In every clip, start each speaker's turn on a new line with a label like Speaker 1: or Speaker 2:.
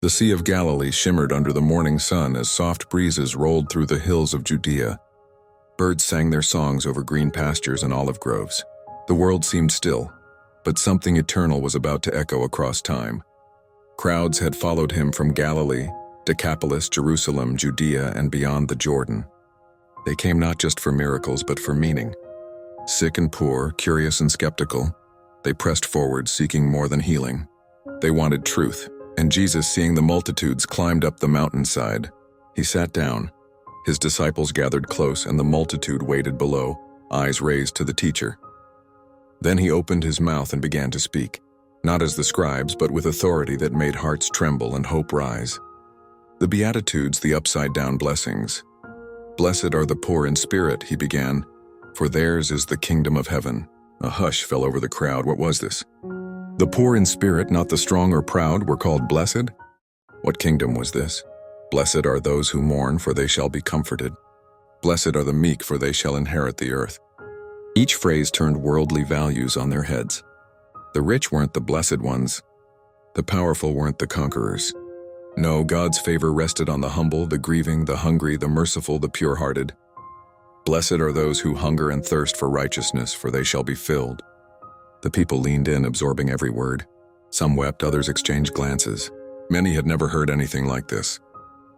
Speaker 1: The Sea of Galilee shimmered under the morning sun as soft breezes rolled through the hills of Judea. Birds sang their songs over green pastures and olive groves. The world seemed still, but something eternal was about to echo across time. Crowds had followed him from Galilee, Decapolis, Jerusalem, Judea, and beyond the Jordan. They came not just for miracles, but for meaning. Sick and poor, curious and skeptical, they pressed forward, seeking more than healing. They wanted truth, and Jesus, seeing the multitudes, climbed up the mountainside. He sat down. His disciples gathered close, and the multitude waited below, eyes raised to the teacher. Then he opened his mouth and began to speak, not as the scribes, but with authority that made hearts tremble and hope rise. The Beatitudes, the upside-down blessings. "Blessed are the poor in spirit," he began, "for theirs is the kingdom of heaven." A hush fell over the crowd. What was this? The poor in spirit, not the strong or proud, were called blessed? What kingdom was this? "Blessed are those who mourn, for they shall be comforted. Blessed are the meek, for they shall inherit the earth." Each phrase turned worldly values on their heads. The rich weren't the blessed ones. The powerful weren't the conquerors. No, God's favor rested on the humble, the grieving, the hungry, the merciful, the pure-hearted. "Blessed are those who hunger and thirst for righteousness, for they shall be filled." The people leaned in, absorbing every word. Some wept, others exchanged glances. Many had never heard anything like this.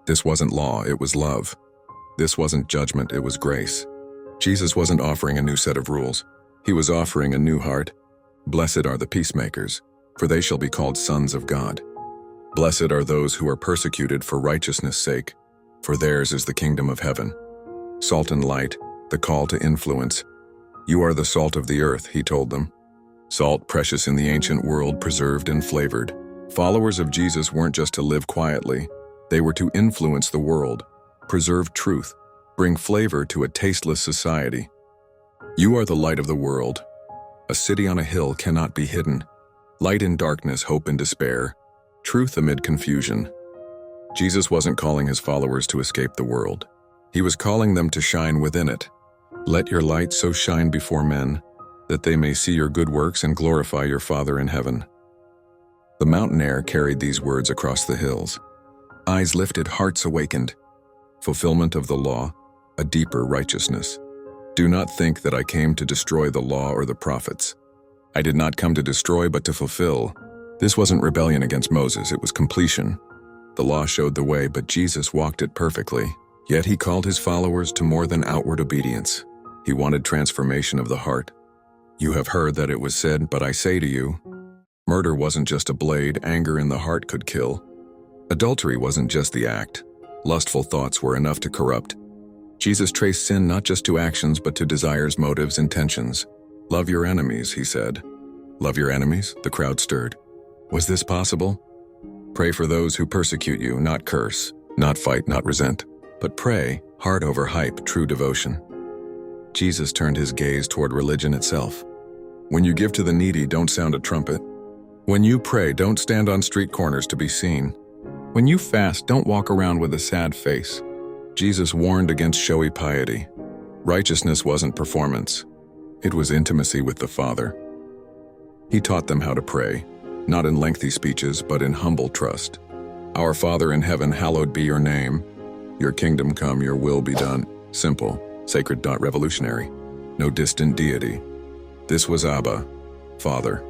Speaker 1: This wasn't law, it was love. This wasn't judgment, it was grace. Jesus wasn't offering a new set of rules. He was offering a new heart. "Blessed are the peacemakers, for they shall be called sons of God. Blessed are those who are persecuted for righteousness' sake, for theirs is the kingdom of heaven." Salt and light, the call to influence. "You are the salt of the earth," he told them. Salt, precious in the ancient world, preserved and flavored. Followers of Jesus weren't just to live quietly. They were to influence the world, preserve truth, bring flavor to a tasteless society. "You are the light of the world. A city on a hill cannot be hidden. Light in darkness, hope in despair, truth amid confusion." Jesus wasn't calling his followers to escape the world. He was calling them to shine within it. "Let your light so shine before men, that they may see your good works and glorify your Father in heaven." The mountain air carried these words across the hills. Eyes lifted, hearts awakened. Fulfillment of the law, a deeper righteousness. "Do not think that I came to destroy the law or the prophets. I did not come to destroy, but to fulfill." This wasn't rebellion against Moses, it was completion. The law showed the way, but Jesus walked it perfectly. Yet he called his followers to more than outward obedience. He wanted transformation of the heart. "You have heard that it was said, but I say to you." Murder wasn't just a blade, anger in the heart could kill. Adultery wasn't just the act. Lustful thoughts were enough to corrupt. Jesus traced sin not just to actions, but to desires, motives, intentions. "Love your enemies," he said. "Love your enemies?" The crowd stirred. Was this possible? "Pray for those who persecute you, not curse, not fight, not resent, but pray, heart over hype, true devotion." Jesus turned his gaze toward religion itself. "When you give to the needy, don't sound a trumpet. When you pray, don't stand on street corners to be seen. When you fast, don't walk around with a sad face." Jesus warned against showy piety. Righteousness wasn't performance. It was intimacy with the Father. He taught them how to pray, not in lengthy speeches, but in humble trust. "Our Father in heaven, hallowed be your name. Your kingdom come, your will be done." Simple, sacred, not revolutionary. No distant deity. This was Abba, Father.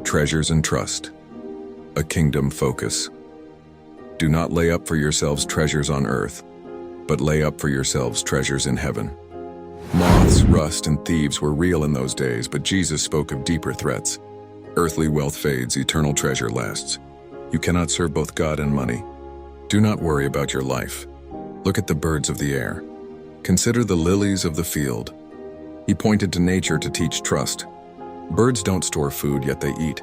Speaker 1: Treasures and trust. A kingdom focus. "Do not lay up for yourselves treasures on earth, but lay up for yourselves treasures in heaven." Moths, rust, and thieves were real in those days, but Jesus spoke of deeper threats. Earthly wealth fades, eternal treasure lasts. You cannot serve both God and money. Do not worry about your life. Look at the birds of the air. Consider the lilies of the field. He pointed to nature to teach trust. Birds don't store food, yet they eat.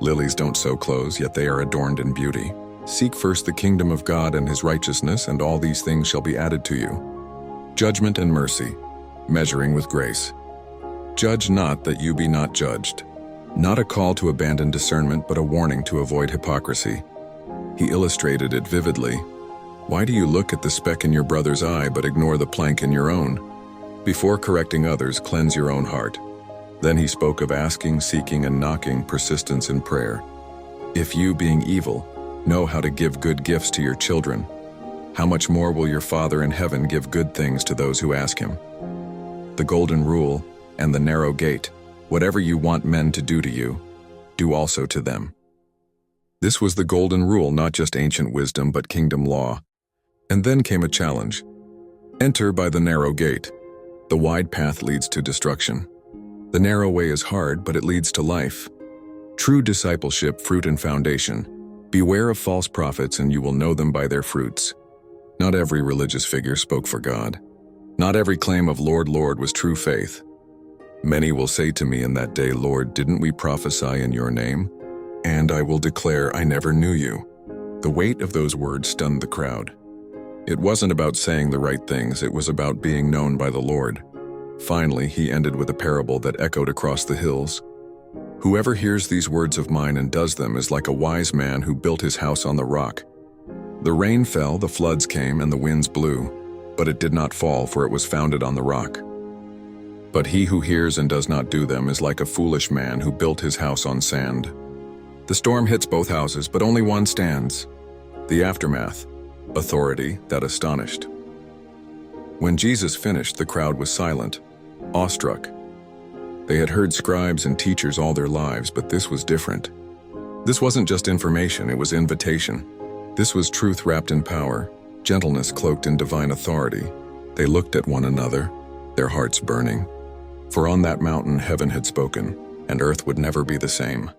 Speaker 1: Lilies don't sew clothes, yet they are adorned in beauty. Seek first the kingdom of God and his righteousness, and all these things shall be added to you. Judgment and mercy, measuring with grace. "Judge not that you be not judged." Not a call to abandon discernment, but a warning to avoid hypocrisy. He illustrated it vividly. "Why do you look at the speck in your brother's eye, but ignore the plank in your own? Before correcting others, cleanse your own heart." Then he spoke of asking, seeking, and knocking, persistence in prayer. "If you, being evil, know how to give good gifts to your children, how much more will your Father in heaven give good things to those who ask him? The golden rule and the narrow gate: whatever you want men to do to you, do also to them. This was the golden rule, not just ancient wisdom, but kingdom law. And then came a challenge. Enter by the narrow gate. The wide path leads to destruction. The narrow way is hard, but it leads to life. True discipleship, fruit and foundation. Beware of false prophets, and you will know them by their fruits. Not every religious figure spoke for God. Not every claim of Lord, Lord was true faith. Many will say to me in that day, Lord, didn't we prophesy in your name? And I will declare, I never knew you. The weight of those words stunned the crowd. It wasn't about saying the right things, it was about being known by the Lord. Finally, he ended with a parable that echoed across the hills. Whoever hears these words of mine and does them is like a wise man who built his house on the rock. The rain fell, the floods came, and the winds blew, but it did not fall, for it was founded on the rock. But he who hears and does not do them is like a foolish man who built his house on sand. The storm hits both houses, but only one stands. The aftermath: authority that astonished. When Jesus finished, the crowd was silent, awestruck. They had heard scribes and teachers all their lives, but this was different. This wasn't just information, it was invitation. This was truth wrapped in power, gentleness cloaked in divine authority. They looked at one another, their hearts burning. For on that mountain heaven had spoken, and earth would never be the same.